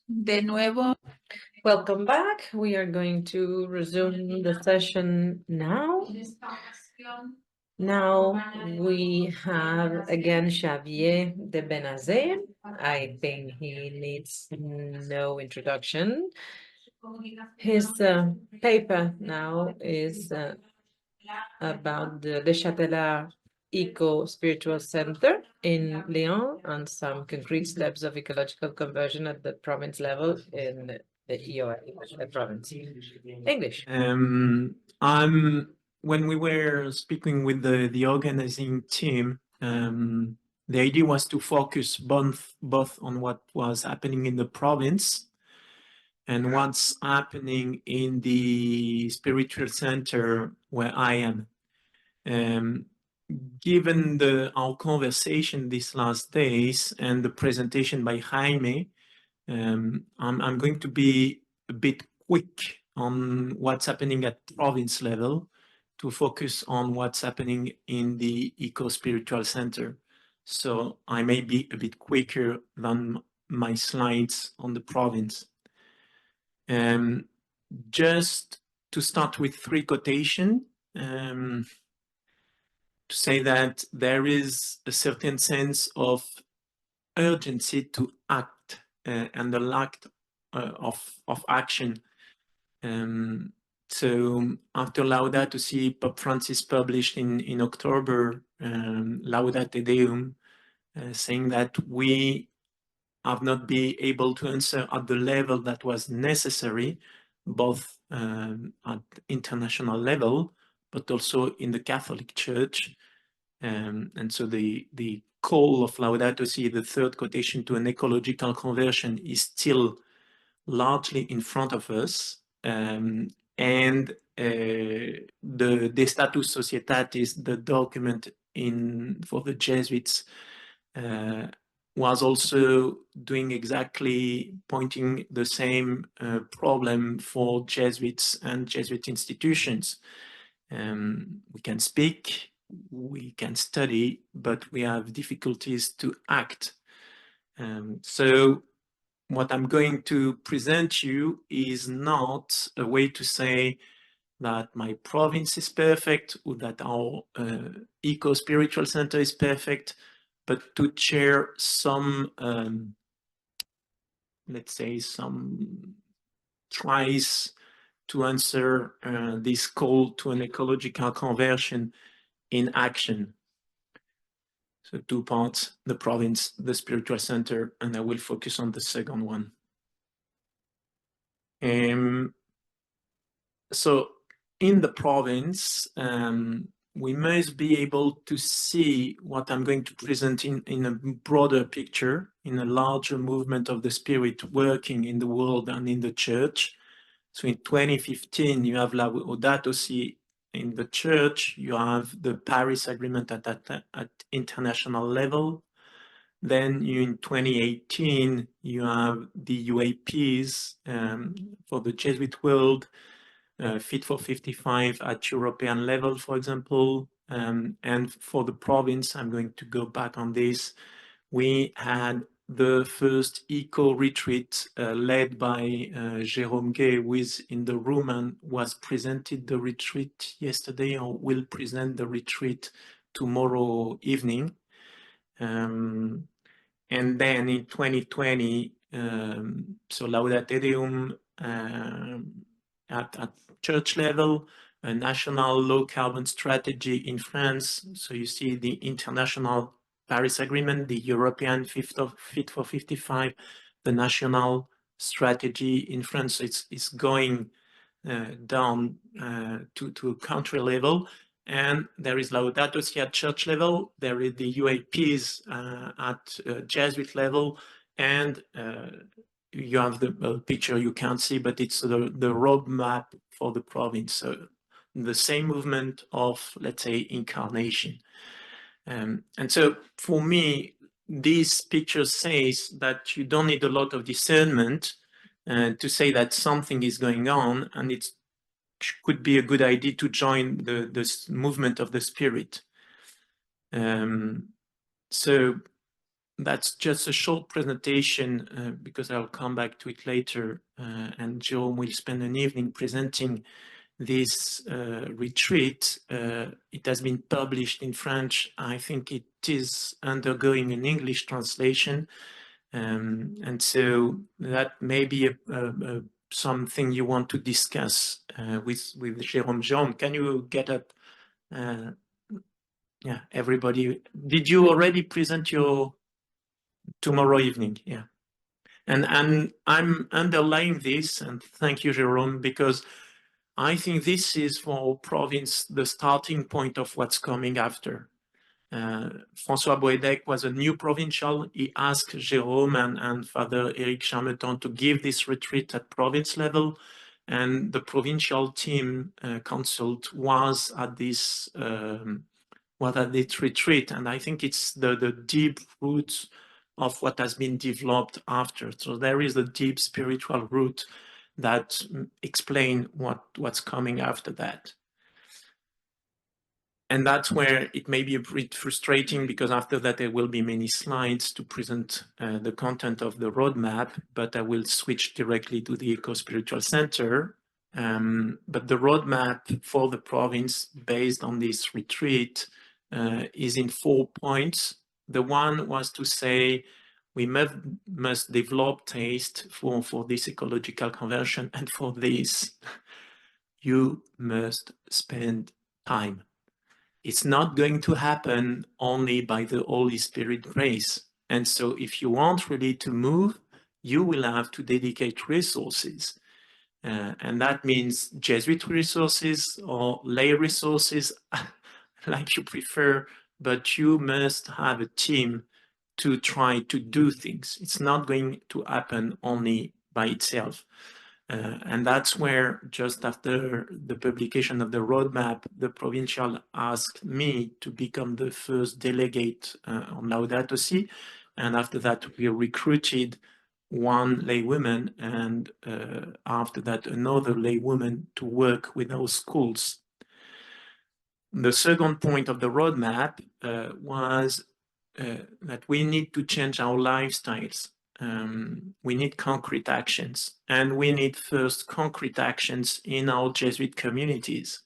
De nuevo, Welcome back. We are going to resume the session now. Now we have again Xavier de Bénazé. I think he needs no introduction. His paper now is about the Chatelard Ecospiritual Center in Lyon and some concrete steps of ecological conversion at the province level in the EOF Province. English. When we were speaking with the organizing team, the idea was to focus both on what was happening in the province and what's happening in the spiritual center where I am. Given our conversation these last days and the presentation by Jaime, I'm going to be a bit quick on what's happening at province level to focus on what's happening in the Eco-Spiritual Center. So I may be a bit quicker than my slides on the province. Just to start with 3 quotations, to say that there is a certain sense of urgency to act and the lack of action. So after Laudato Si, Pope Francis published in October Laudate Deum, saying that we have not been able to answer at the level that was necessary, both at international level, but also in the Catholic Church. And so the call of Laudato Si, the 3rd quotation, to an ecological conversion is still largely in front of us. And the De Status Societatis, the document for the Jesuits, was also doing exactly pointing the same problem for Jesuits and Jesuit institutions. We can speak, we can study, but we have difficulties to act. So what I'm going to present you is not a way to say that my province is perfect or that our Eco-Spiritual Center is perfect, but to share some, let's say, some tries to answer this call to an ecological conversion in action. So 2 parts, the province, the spiritual center, and I will focus on the second one. So in the province, we must be able to see what I'm going to present in a broader picture, in a larger movement of the Spirit working in the world and in the church. So in 2015, you have Laudato Si in the church, you have the Paris Agreement at international level. Then in 2018, you have the UAPs for the Jesuit world, Fit for 55 at European level, for example. And for the province, I'm going to go back on this. We had the first eco retreat led by Jérôme Gay, who is in the room and was presented the retreat yesterday, or will present the retreat tomorrow evening. And then in 2020, so Laudate Deum at church level, a national low carbon strategy in France. So you see the international Paris Agreement, the European Fit for 55, the national strategy in France. It's going down to a country level. And there is Laudato Si at church level. There is the UAPs at Jesuit level. And you have the picture you can't see, but it's the roadmap for the province. So the same movement of, let's say, incarnation. And so for me, this picture says that you don't need a lot of discernment to say that something is going on, and it could be a good idea to join the movement of the Spirit. So that's just a short presentation because I'll come back to it later, and Jerome will spend an evening presenting this retreat. It has been published in French. I think it is undergoing an English translation. And so that may be something you want to discuss with Jérôme. Jérôme, can you get up? Yeah, everybody. Did you already present your tomorrow evening? Yeah. And I'm underlying this, and thank you, Jérôme, because I think this is for province the starting point of what's coming after. François Boedek was a new provincial. He asked Jérôme and Father Eric Charmeton to give this retreat at province level, and the provincial team consult was at this retreat, and I think it's the deep roots of what has been developed after. So there is a deep spiritual root that explain what's coming after that. And that's where it may be a bit frustrating, because after that there will be many slides to present the content of the roadmap, but I will switch directly to the Ecospiritual Center. But the roadmap for the province based on this retreat is in 4 points. The one was to say we must develop taste for this ecological conversion, and for this you must spend time. It's not going to happen only by the Holy Spirit grace. And so if you want really to move, you will have to dedicate resources. And that means Jesuit resources or lay resources, like you prefer, but you must have a team to try to do things. It's not going to happen only by itself. And that's where, just after the publication of the roadmap, the provincial asked me to become the first delegate on Laudato Si. And after that, we recruited one laywoman, and after that, another laywoman to work with our schools. The second point of the roadmap was that we need to change our lifestyles. We need concrete actions, and we need first concrete actions in our Jesuit communities.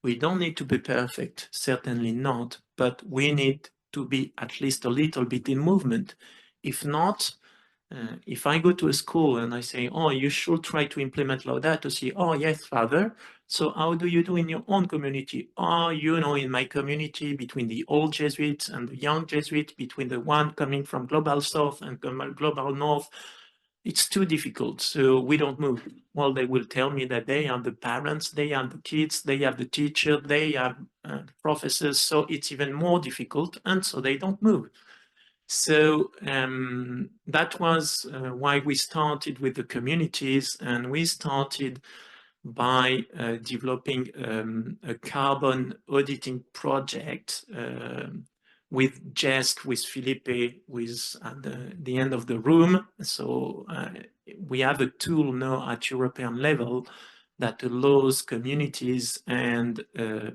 We don't need to be perfect, certainly not, but we need to be at least a little bit in movement. If not, if I go to a school and I say, oh, you should try to implement Laudato Si. Oh, yes, Father. So how do you do in your own community? Oh, you know, in my community, between the old Jesuits and the young Jesuits, between the one coming from Global South and Global North, it's too difficult, so we don't move. Well, they will tell me that they are the parents, they are the kids, they have the teacher, they have professors, so it's even more difficult, and so they don't move. So that was why we started with the communities, and we started by developing a carbon auditing project with Jesk, with Felipe, who is at the end of the room. So we have a tool now at European level that allows communities and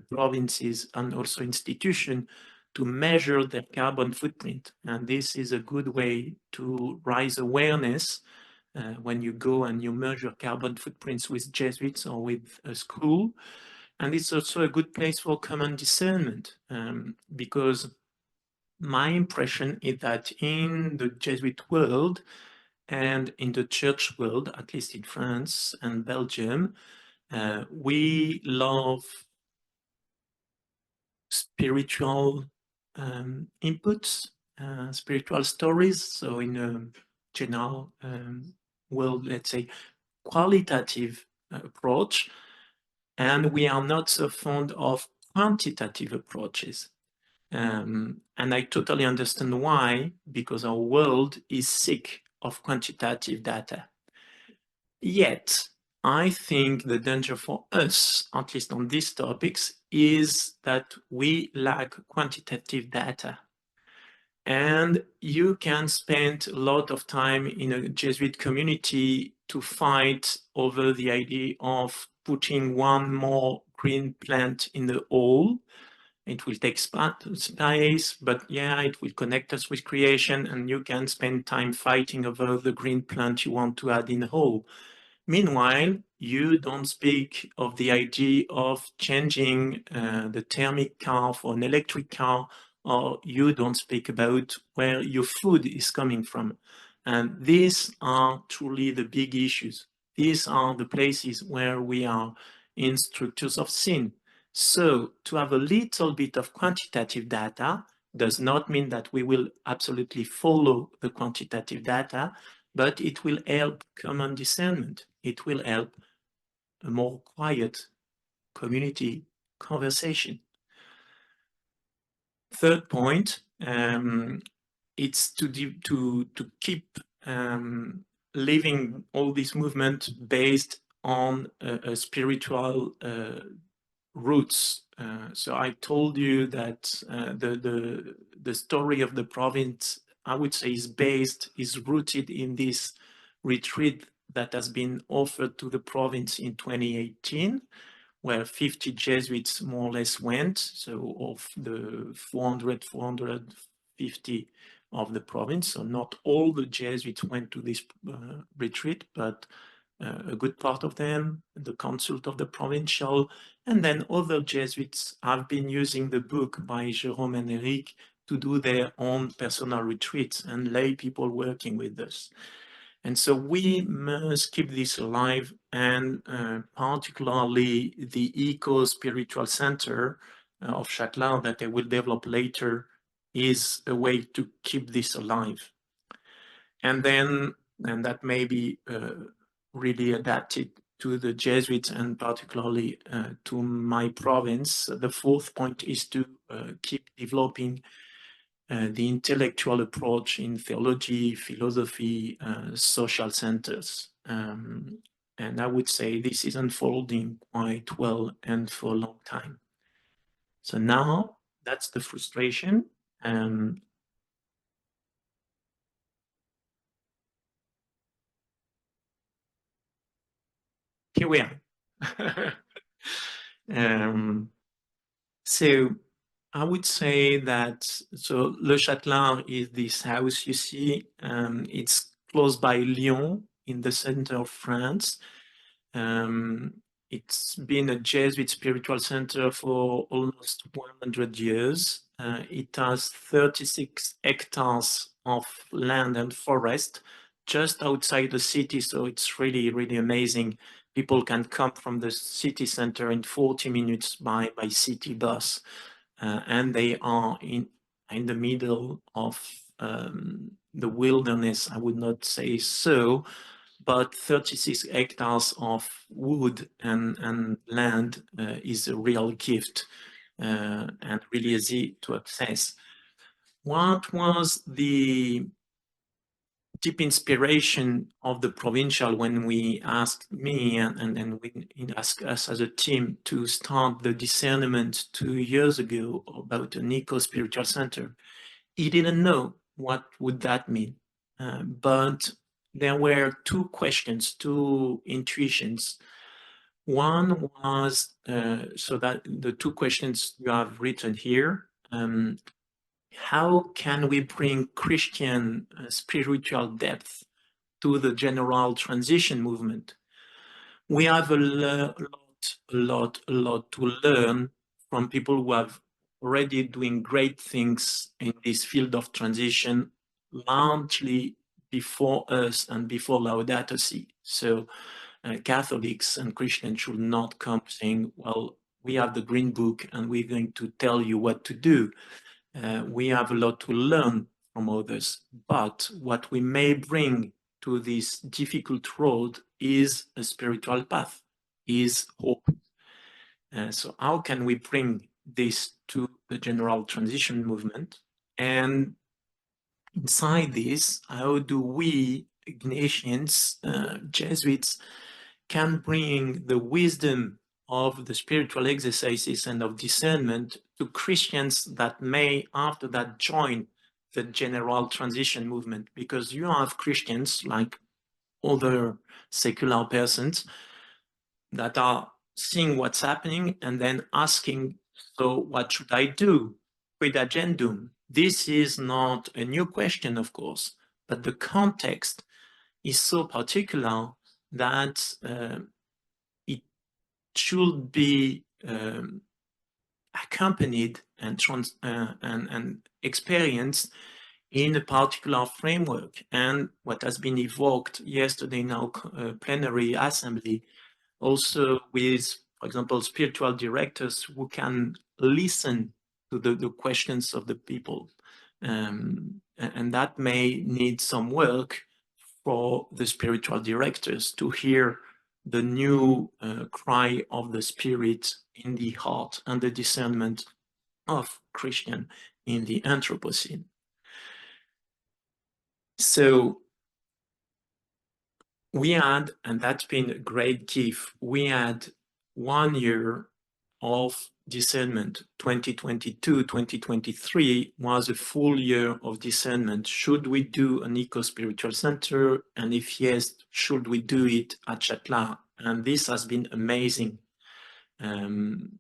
provinces and also institutions to measure their carbon footprint. And this is a good way to raise awareness when you go and you measure carbon footprints with Jesuits or with a school. And it's also a good place for common discernment, because my impression is that in the Jesuit world and in the church world, at least in France and Belgium, we love spiritual inputs, spiritual stories. So in a general world, let's say, qualitative approach, and we are not so fond of quantitative approaches. And I totally understand why, because our world is sick of quantitative data. Yet, I think the danger for us, at least on these topics, is that we lack quantitative data. And you can spend a lot of time in a Jesuit community to fight over the idea of putting one more green plant in the hole. It will take space, but yeah, it will connect us with creation, and you can spend time fighting over the green plant you want to add in the hole. Meanwhile, you don't speak of the idea of changing the thermic car for an electric car, or you don't speak about where your food is coming from. And these are truly the big issues. These are the places where we are in structures of sin. So to have a little bit of quantitative data does not mean that we will absolutely follow the quantitative data, but it will help common discernment. It will help a more quiet community conversation. Third point, it's to keep living all this movement based on a spiritual roots. So I told you that the story of the province, I would say, is rooted in this retreat that has been offered to the province in 2018, where 50 Jesuits more or less went. So of the 450 of the province, so not all the Jesuits went to this retreat, but a good part of them, the consult of the provincial, and then other Jesuits have been using the book by Jérôme and Eric to do their own personal retreats and lay people working with us. And so we must keep this alive, and particularly the Ecospiritual Center of Chatelard that I will develop later is a way to keep this alive. And then, and that may be really adapted to the Jesuits and particularly to my province. The fourth point is to keep developing the intellectual approach in theology, philosophy, social centers. And I would say this is unfolding quite well and for a long time. So now that's the frustration. Here we are. So I would say that, so Le Chatelard is this house you see. It's close by Lyon in the center of France. It's been a Jesuit spiritual center for almost 100 years. It has 36 hectares of land and forest just outside the city, so it's really, really amazing. People can come from the city center in 40 minutes by city bus, and they are in the middle of the wilderness. I would not say so, but 36 hectares of wood and land is a real gift and really easy to access. What was the deep inspiration of the provincial when we asked me and we asked us as a team to start the discernment 2 years ago about an eco-spiritual center? He didn't know what would that mean, but there were two questions, two intuitions. One was, so that the two questions you have written here, how can we bring Christian spiritual depth to the general transition movement? We have a lot to learn from people who have already doing great things in this field of transition, largely before us and before Laudato Si. So Catholics and Christians should not come saying, well, we have the Green Book and we're going to tell you what to do. We have a lot to learn from others, but what we may bring to this difficult road is a spiritual path, is hope. So how can we bring this to the general transition movement? And inside this, how do we, Ignatians, Jesuits, can bring the wisdom of the spiritual exercises and of discernment to Christians that may after that join the general transition movement? Because you have Christians like other secular persons that are seeing what's happening and then asking So what should I do? Quid agendum? This is not a new question, of course, but the context is so particular that it should be accompanied and experienced in a particular framework. And what has been evoked yesterday in our plenary assembly, also with, for example, spiritual directors who can listen to the questions of the people. And that may need some work for the spiritual directors to hear the new cry of the spirit in the heart and the discernment of Christian in the Anthropocene. So we had, and that's been a great gift, we had 1 year of discernment. 2022, 2023 was a full year of discernment. Should we do an Ecospiritual Center? And if yes, should we do it at Chatelard? And this has been amazing. And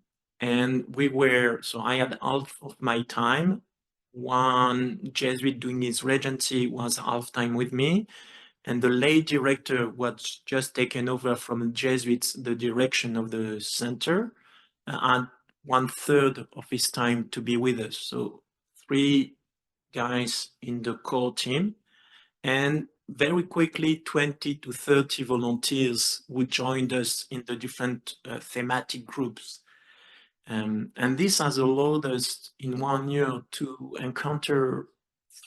we were, so I had half of my time. One Jesuit doing his regency was half time with me. And the lay director was just taken over from the Jesuits, the direction of the center, and 1/3 of his time to be with us. So 3 guys in the core team, and very quickly 20 to 30 volunteers who joined us in the different thematic groups. And this has allowed us in 1 year to encounter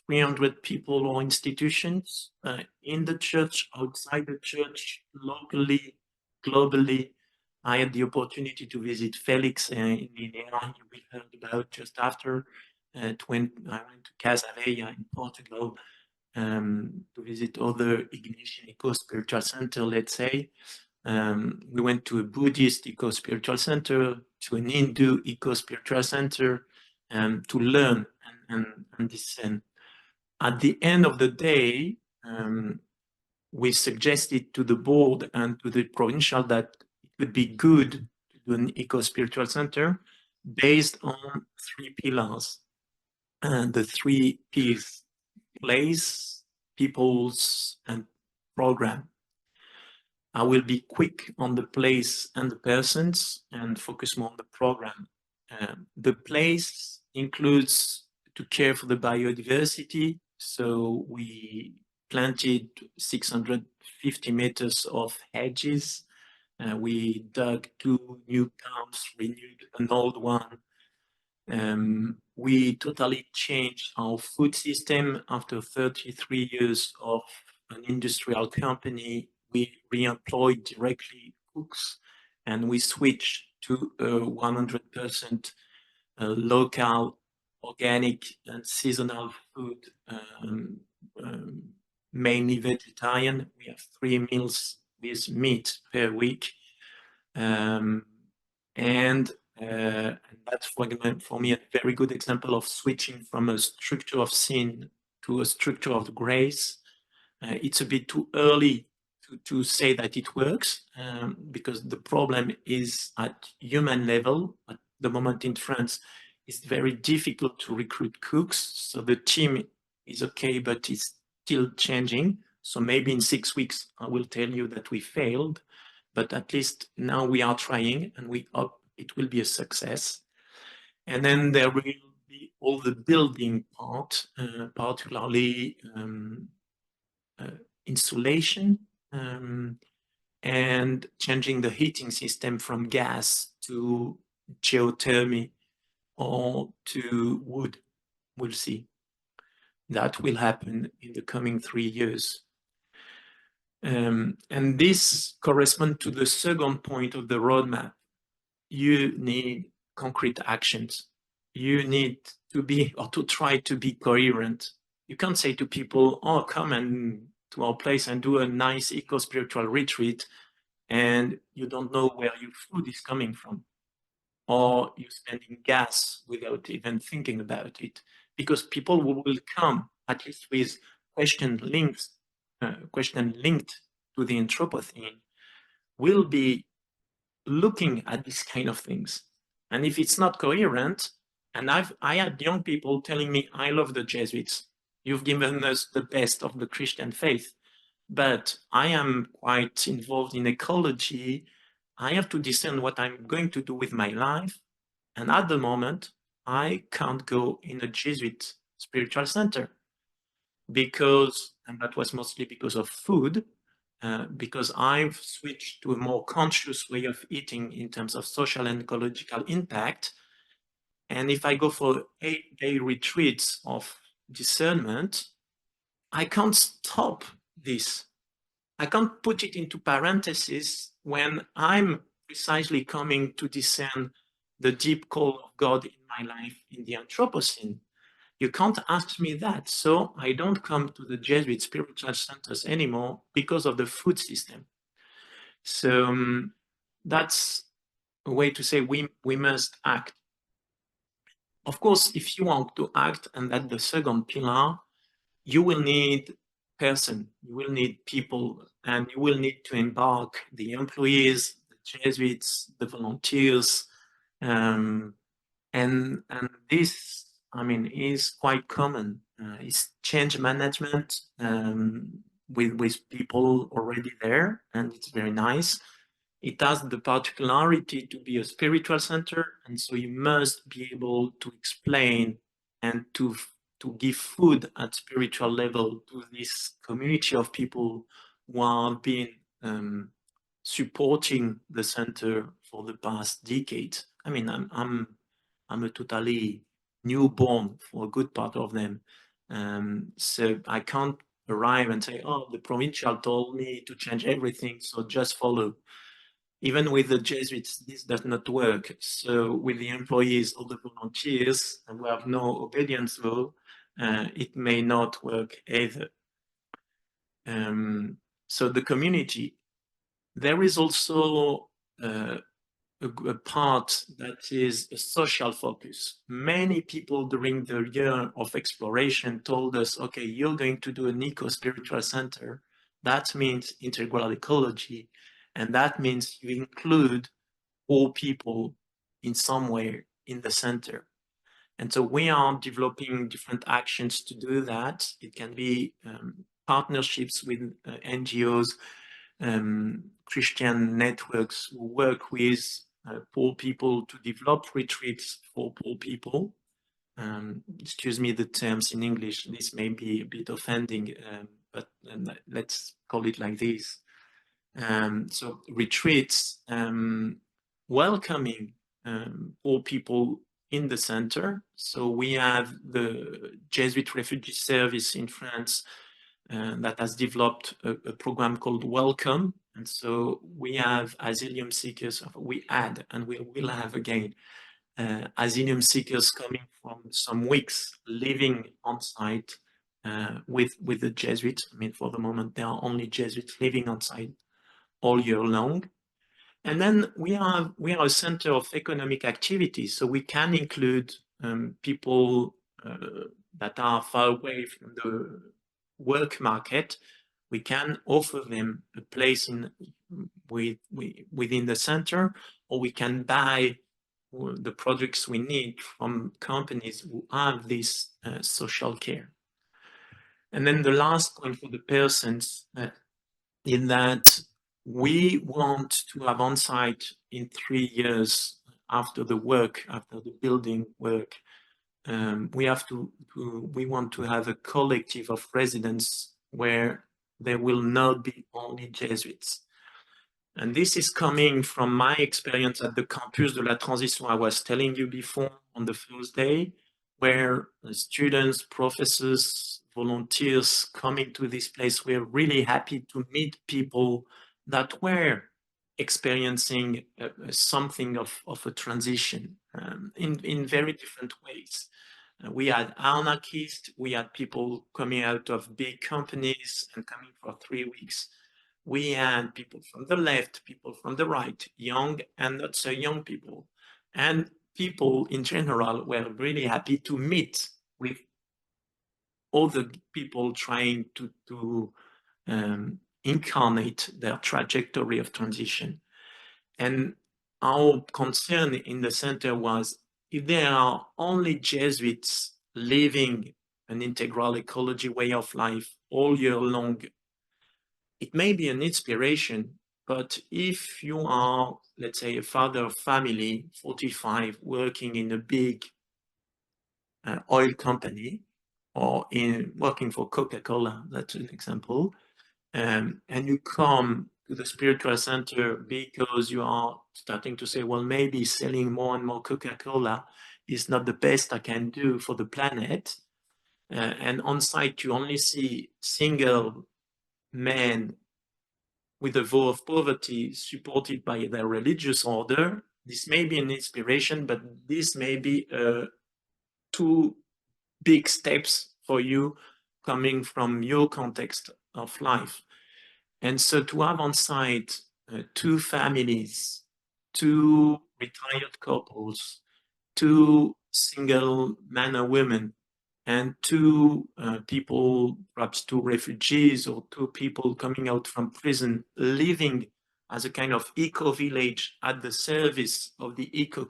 300 people or institutions in the church, outside the church, locally, globally. I had the opportunity to visit Felix in Guinea, we heard about just after, when I went to Casaveia in Portugal to visit other Ignatian Eco-Spiritual Center, let's say. We went to a Buddhist Eco-Spiritual Center, to an Hindu Eco-Spiritual Center, to learn and discern. At the end of the day, we suggested to the board and to the provincial that it would be good to do an Eco-Spiritual Center based on 3 pillars. And the 3 P's: place, peoples, and program. I will be quick on the place and the persons and focus more on the program. The place includes to care for the biodiversity. So we planted 650 meters of hedges. We dug 2 new camps, renewed an old one. We totally changed our food system after 33 years of an industrial company. We re-employed directly cooks, and we switched to 100% local, organic, and seasonal food, mainly vegetarian. We have 3 meals with meat per week. And that's for me a very good example of switching from a structure of sin to a structure of grace. It's a bit too early to say that it works, because the problem is at human level. At the moment in France, it's very difficult to recruit cooks. So the team is okay, but it's still changing. So maybe in 6 weeks, I will tell you that we failed. But at least now we are trying, and we hope it will be a success. And then there will be all the building part, particularly insulation, and changing the heating system from gas to geothermy or to wood. We'll see. That will happen in the coming 3 years. And this corresponds to the second point of the roadmap. You need concrete actions. You need to be, or to try to be coherent. You can't say to people, oh, come and to our place and do a nice eco-spiritual retreat, and you don't know where your food is coming from, or you're spending gas without even thinking about it, because people will come at least with question linked to the Anthropocene, will be looking at these kind of things. And if it's not coherent, and I had young people telling me, I love the Jesuits. You've given us the best of the Christian faith, but I am quite involved in ecology. I have to discern what I'm going to do with my life. And at the moment, I can't go in a Jesuit spiritual center because, and that was mostly because of food, because I've switched to a more conscious way of eating in terms of social and ecological impact. And if I go for 8-day retreats of discernment, I can't stop this. I can't put it into parentheses when I'm precisely coming to discern the deep call of God in my life in the Anthropocene. You can't ask me that. So I don't come to the Jesuit spiritual centers anymore because of the food system. So that's a way to say we must act. Of course, if you want to act, and that's the second pillar, you will need person, you will need people, and you will need to embark the employees, the Jesuits, the volunteers, and this, I mean, is quite common. It's change management with people already there, and it's very nice. It has the particularity to be a spiritual center, and so you must be able to explain and to give food at spiritual level to this community of people who have been supporting the center for the past decade. I mean, I'm a totally newborn for a good part of them, so I can't arrive and say, "Oh, the provincial told me to change everything, so just follow." Even with the Jesuits, this does not work. So with the employees or the volunteers who have no obedience law, it may not work either. So the community, there is also a part that is a social focus. Many people during the year of exploration told us, okay, you're going to do an eco-spiritual center. That means integral ecology. And that means you include all people in some way in the center. And so we are developing different actions to do that. It can be partnerships with NGOs, Christian networks who work with poor people to develop retreats for poor people. Excuse me the terms in English, this may be a bit offending, but let's call it like this. So retreats, welcoming poor people in the center. So we have the Jesuit Refugee Service in France that has developed a program called Welcome. And so we have asylum seekers, we had, and we will have again, asylum seekers coming from some weeks living on site with the Jesuits. I mean, for the moment, there are only Jesuits living on site all year long. And then we are a center of economic activity, so we can include people that are far away from the work market. We can offer them a place within the center, or we can buy the products we need from companies who have this social care. And then the last point for the persons in that we want to have on site in 3 years after the work, after the building work. We want to have a collective of residents where there will not be only Jesuits. And this is coming from my experience at the Campus de la Transition I was telling you before on the first day, where students, professors, volunteers coming to this place were really happy to meet people that were experiencing something of a transition in very different ways. We had anarchists, we had people coming out of big companies and coming for 3 weeks. We had people from the left, people from the right, young and not so young people. And people in general were really happy to meet with other people trying to incarnate their trajectory of transition. And our concern in the center was if there are only Jesuits living an integral ecology way of life all year long, it may be an inspiration, but if you are, let's say, a father of family, 45, working in a big oil company, or working for Coca-Cola, that's an example, and you come to the spiritual center because you are starting to say, well, maybe selling more and more Coca-Cola is not the best I can do for the planet. And on site, you only see single men with a vow of poverty supported by their religious order. This may be an inspiration, but this may be two big steps for you coming from your context of life. And so to have on site two families, two retired couples, two single men or women, and two people, perhaps two refugees or two people coming out from prison, living as a kind of eco-village at the service of the eco,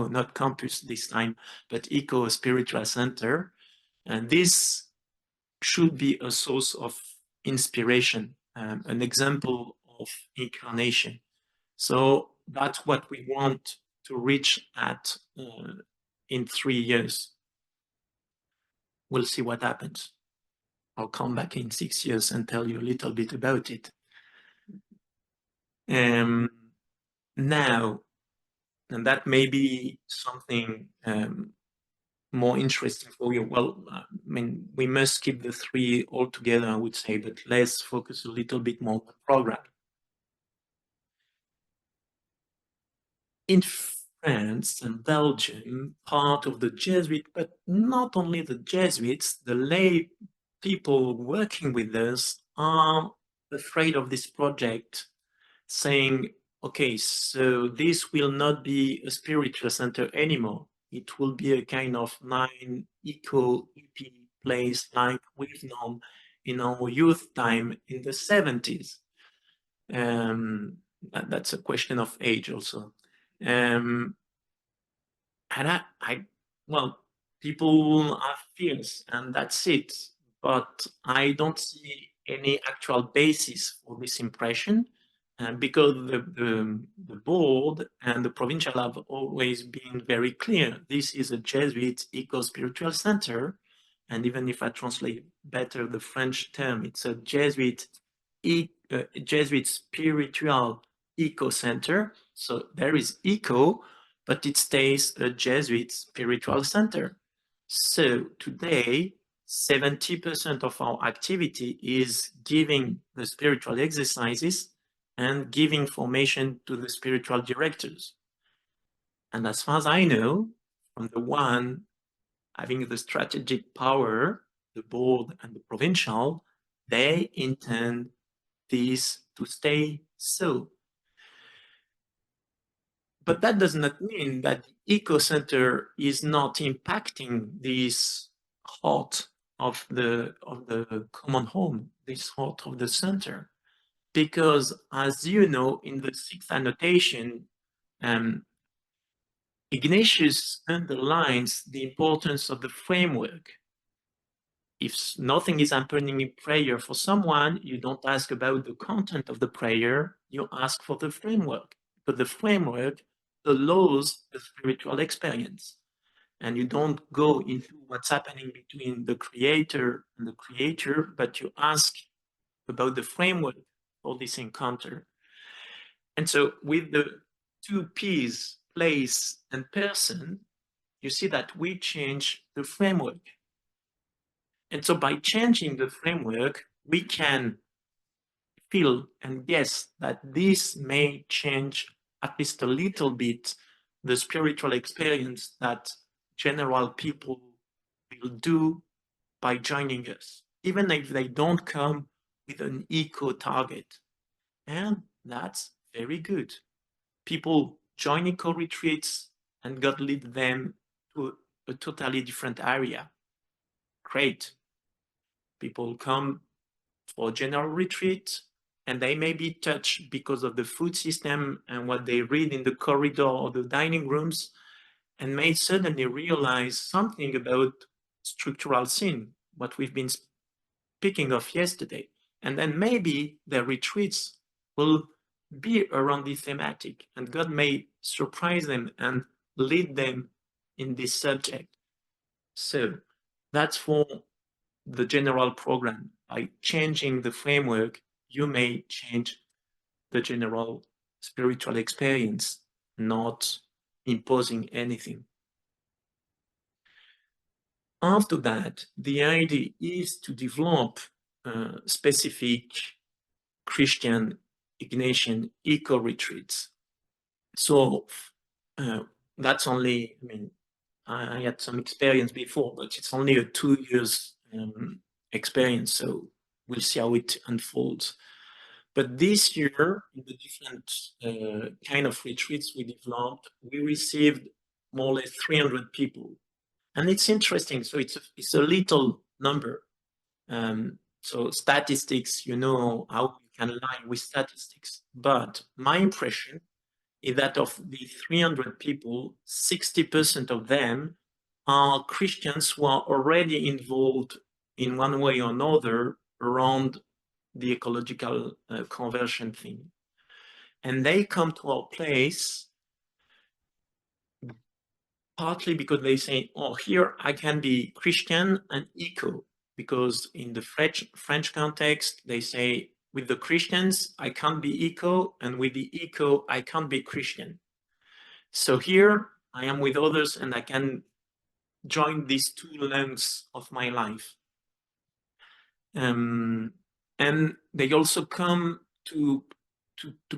not campus this time, but Ecospiritual Center. And this should be a source of inspiration, an example of incarnation. So that's what we want to reach at in 3 years. We'll see what happens. I'll come back in 6 years and tell you a little bit about it. Now, and that may be something more interesting for you. Well, I mean, we must keep the three all together, I would say, but let's focus a little bit more on the program. In France and Belgium, part of the Jesuit, but not only the Jesuits, the lay people working with us are afraid of this project, saying, okay, so this will not be a spiritual center anymore. It will be a kind of eco EP place like we've known in our youth time in the 70s. That's a question of age also. And well, people have fears and that's it. But I don't see any actual basis for this impression because the board and the provincial have always been very clear. This is a Jesuit eco-spiritual center. And even if I translate better the French term, it's a Jesuit spiritual eco center. So there is eco, but it stays a Jesuit spiritual center. So today, 70% of our activity is giving the spiritual exercises and giving formation to the spiritual directors. And as far as I know, from the one having the strategic power, the board and the provincial, they intend this to stay so. But that does not mean that the eco center is not impacting this heart of the common home, this heart of the center. Because as you know, in the 6th annotation, Ignatius underlines the importance of the framework. If nothing is happening in prayer for someone, you don't ask about the content of the prayer, you ask for the framework. But the framework allows the spiritual experience. And you don't go into what's happening between the creator and the creator, but you ask about the framework for this encounter. And so with the 2 P's, place and person, you see that we change the framework. And so by changing the framework, we can feel and guess that this may change at least a little bit the spiritual experience that general people will do by joining us, even if they don't come with an eco target. And that's very good. People join eco retreats and God lead them to a totally different area. Great. People come for a general retreat and they may be touched because of the food system and what they read in the corridor or the dining rooms, and may suddenly realize something about structural sin, what we've been speaking of yesterday. And then maybe their retreats will be around this thematic, and God may surprise them and lead them in this subject. So that's for the general program. By changing the framework, you may change the general spiritual experience, not imposing anything. After that, the idea is to develop specific Christian Ignatian eco-retreats. So that's only, I mean, I had some experience before, but it's only a 2 years experience. So we'll see how it unfolds. But this year, in the different kind of retreats we developed, we received more or less 300 people. And it's interesting. So it's a little number. So statistics, you know how you can lie with statistics. But my impression is that of the 300 people, 60% of them are Christians who are already involved in one way or another around the ecological conversion thing. And they come to our place partly because they say, oh, here I can be Christian and eco, because in the French context, they say, with the Christians, I can't be eco, and with the eco, I can't be Christian. So here I am with others, and I can join these two lengths of my life. And they also come to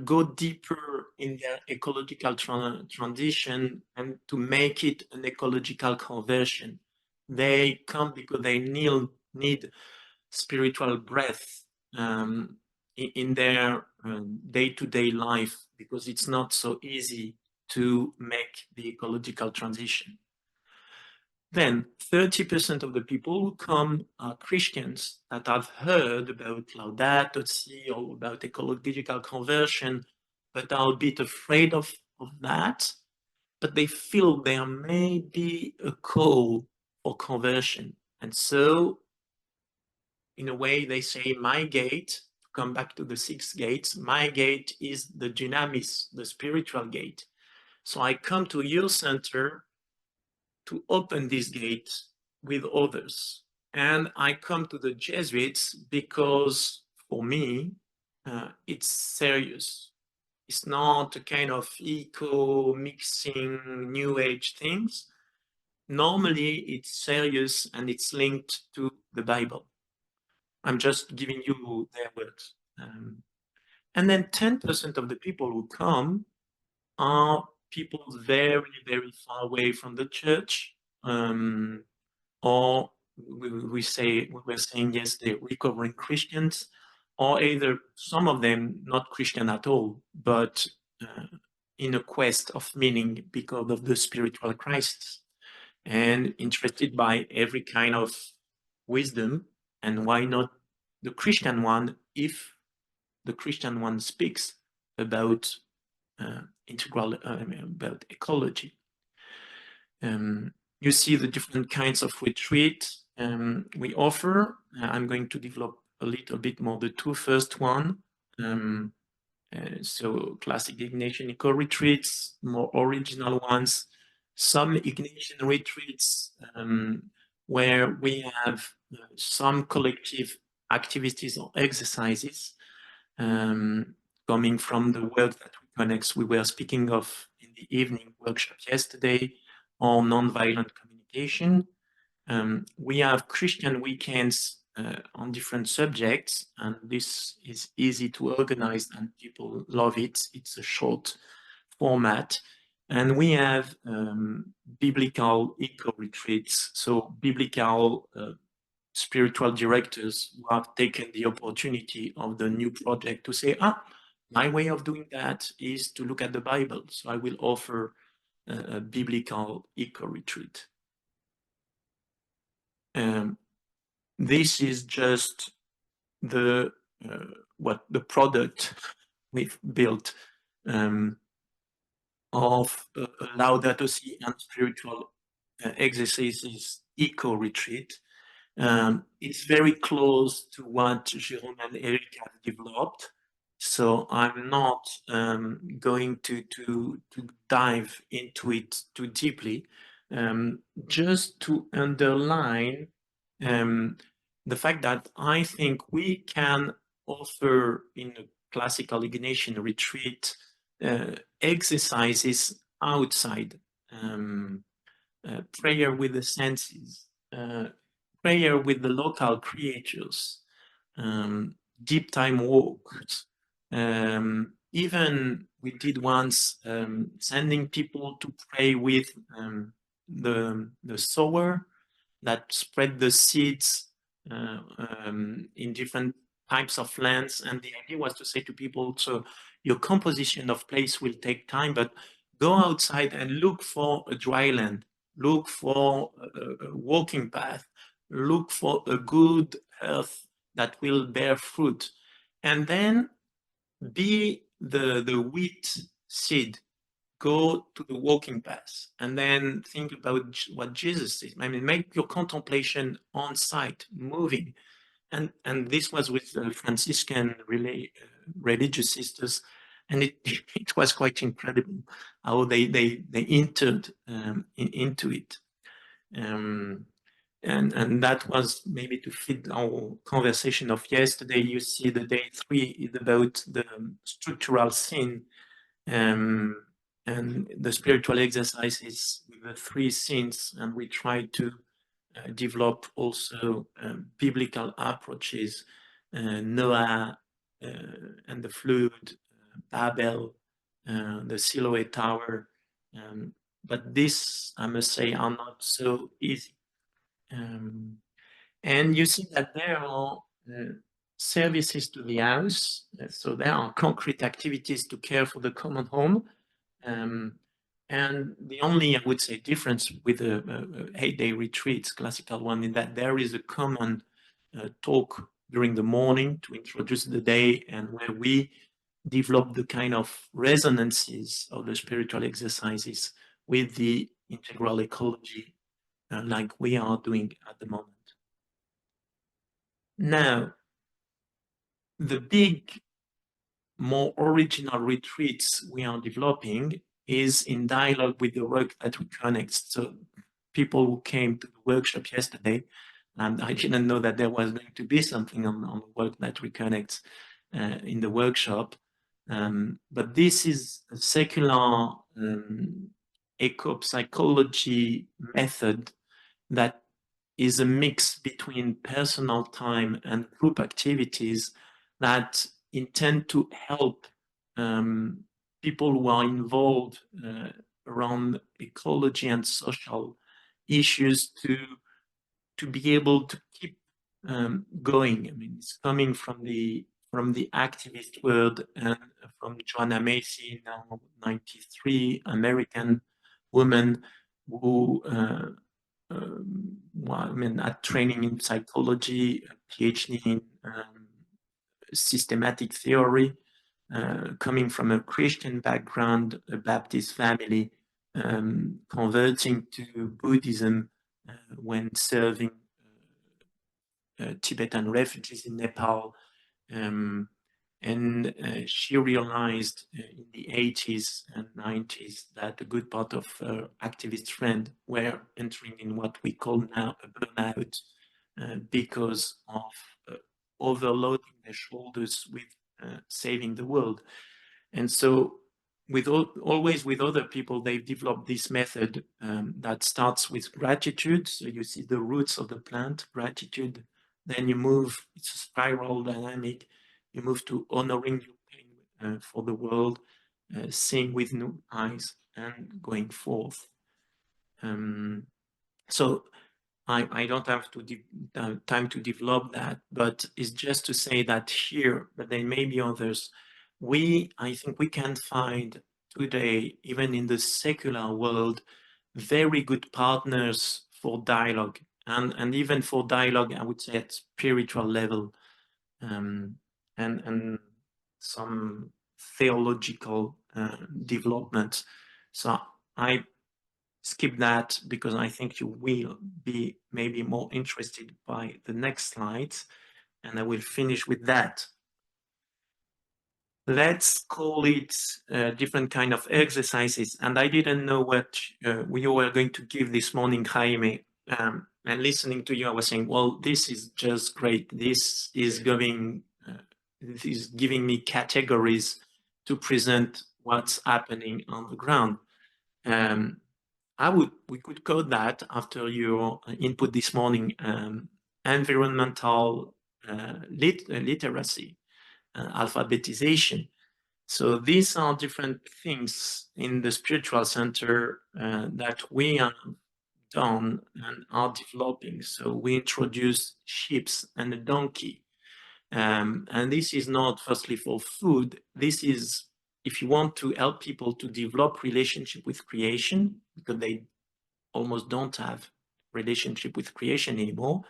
go deeper in their ecological transition and to make it an ecological conversion. They come because they need spiritual breath in their day-to-day life, because it's not so easy to make the ecological transition. Then 30% of the people who come are Christians that have heard about Laudato Si or about ecological conversion, but are a bit afraid of that. But they feel there may be a call for conversion. And so, in a way, they say, my gate, to come back to the 6 gates, my gate is the dynamis, the spiritual gate. So I come to your center to open this gate with others. And I come to the Jesuits because, for me, it's serious. It's not a kind of eco-mixing new age things. Normally, it's serious and it's linked to the Bible. I'm just giving you their words. And then 10% of the people who come are people very, very far away from the church, or we were saying yesterday, recovering Christians, or either some of them not Christian at all, but in a quest of meaning because of the spiritual crisis, and interested by every kind of wisdom, and why not the Christian one if the Christian one speaks about about ecology. You see the different kinds of retreat we offer. I'm going to develop a little bit more the two first one. So classic Ignatian eco retreats, more original ones, some Ignatian retreats where we have some collective activities or exercises coming from the work that we were speaking of in the evening workshop yesterday on nonviolent communication. We have Christian weekends on different subjects, and this is easy to organize and people love it. It's a short format. And we have biblical eco-retreats, so biblical spiritual directors who have taken the opportunity of the new project to say, my way of doing that is to look at the Bible. So I will offer a biblical eco-retreat. This is just the what the product we've built of Laudato Si and spiritual exercises eco retreat. It's very close to what Jérôme and Eric have developed. So I'm not going to dive into it too deeply, just to underline the fact that I think we can offer in a classical Ignatian retreat exercises outside, prayer with the senses, prayer with the local creatures, deep time walks. Even we did once sending people to pray with the sower that spread the seeds in different types of lands. And the idea was to say to people, so your composition of place will take time, but go outside and look for a dry land, look for a walking path, look for a good earth that will bear fruit. And then be the wheat seed, go to the walking path, and then think about what Jesus did. I mean, make your contemplation on site, moving. And this was with the Franciscan religious sisters, and it was quite incredible how they entered into it. And that was maybe to fit our conversation of yesterday. You see the day 3 is about the structural sin, and the spiritual exercises with the 3 sins, and we try to develop also biblical approaches, Noah and the flood, Babel, the Siloé Tower. But this, I must say, are not so easy. And you see that there are services to the house. So there are concrete activities to care for the common home. And the only, I would say, difference with the 8-day retreats, classical one, is that there is a common talk during the morning to introduce the day, and where we develop the kind of resonances of the spiritual exercises with the integral ecology, like we are doing at the moment. Now, the big, more original retreats we are developing is in dialogue with the work that reconnects. So people who came to the workshop yesterday, and I didn't know that there was going to be something on the work that reconnects in the workshop. But this is a secular eco-psychology method that is a mix between personal time and group activities that intend to help people who are involved around ecology and social issues to be able to keep going. I mean, it's coming from the activist world and from Joanna Macy, now 93, American woman who I mean, had training in psychology, a PhD in systematic theory, coming from a Christian background, a Baptist family, converting to Buddhism when serving Tibetan refugees in Nepal. And she realized in the 80s and 90s that a good part of her activist friends were entering in what we call now a burnout because of overloading their shoulders with saving the world. And so always with other people, they've developed this method that starts with gratitude. So you see the roots of the plant, gratitude. Then you move, it's a spiral dynamic. You move to honoring your pain for the world, seeing with new eyes, and going forth. So I don't have time to develop that, but it's just to say that here, but there may be others. I think we can find today, even in the secular world, very good partners for dialogue, and even for dialogue, I would say at spiritual level. and some theological development. So I skip that because I think you will be maybe more interested by the next slides, and I will finish with that. Let's call it different kind of exercises. And I didn't know what we were going to give this morning, Jaime. And listening to you, I was saying, well, this is just great. This is giving me categories to present what's happening on the ground. We could code that after your input this morning, environmental literacy, alphabetization. So these are different things in the spiritual center that we have done and are developing. So we introduce sheep and a donkey. And this is not firstly for food. This is if you want to help people to develop relationship with creation, because they almost don't have relationship with creation anymore.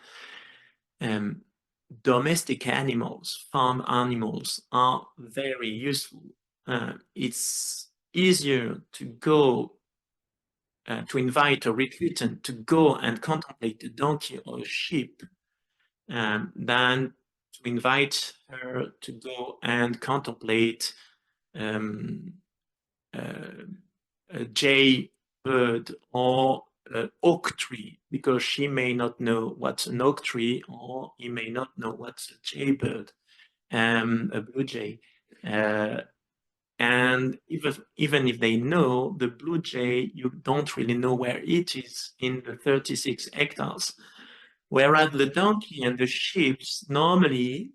Domestic animals, farm animals are very useful. It's easier to go to invite a recruitant to go and contemplate a donkey or a sheep than to invite her to go and contemplate a jay bird or an oak tree, because she may not know what's an oak tree, or he may not know what's a jaybird, a blue jay. And even if they know the blue jay, you don't really know where it is in the 36 hectares. Whereas the donkey and the sheep, normally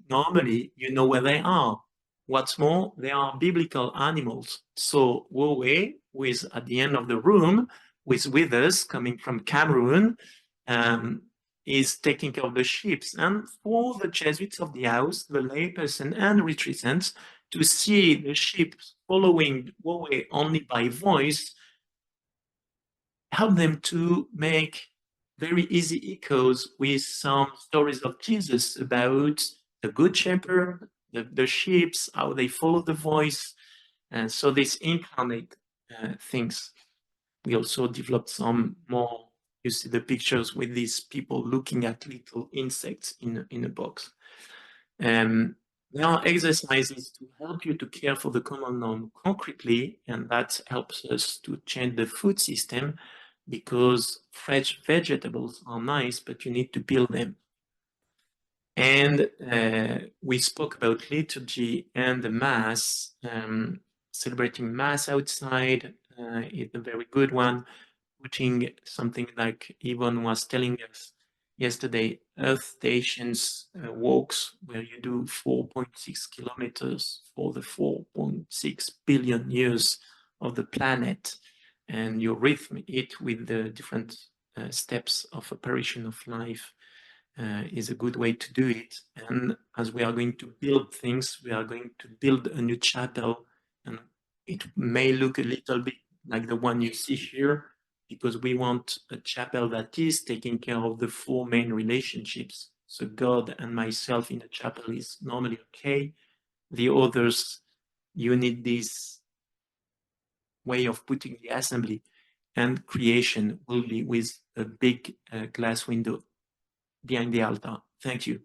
you know where they are. What's more, they are biblical animals. So Wowe, who is at the end of the room, who is with us, coming from Cameroon, is taking care of the sheep. And for the Jesuits of the house, the layperson and retreatants, to see the sheep following Wowe only by voice, help them to make very easy echoes with some stories of Jesus about the good shepherd, the sheep, how they follow the voice. And so this incarnate things. We also developed some more, you see the pictures with these people looking at little insects in a box. There are exercises to help you to care for the common norm concretely, and that helps us to change the food system, because fresh vegetables are nice, but you need to peel them. And we spoke about liturgy and the Mass. Celebrating Mass outside is a very good one. Putting something like Yvonne was telling us yesterday, Earth Stations walks, where you do 4.6 kilometers for the 4.6 billion years of the planet, and you rhythm it with the different steps of apparition of life is a good way to do it. And as we are going to build things, we are going to build a new chapel, and it may look a little bit like the one you see here, because we want a chapel that is taking care of the four main relationships. So God and myself in a chapel is normally okay. The others, you need this way of putting the assembly, and creation will be with a big glass window behind the altar. Thank you.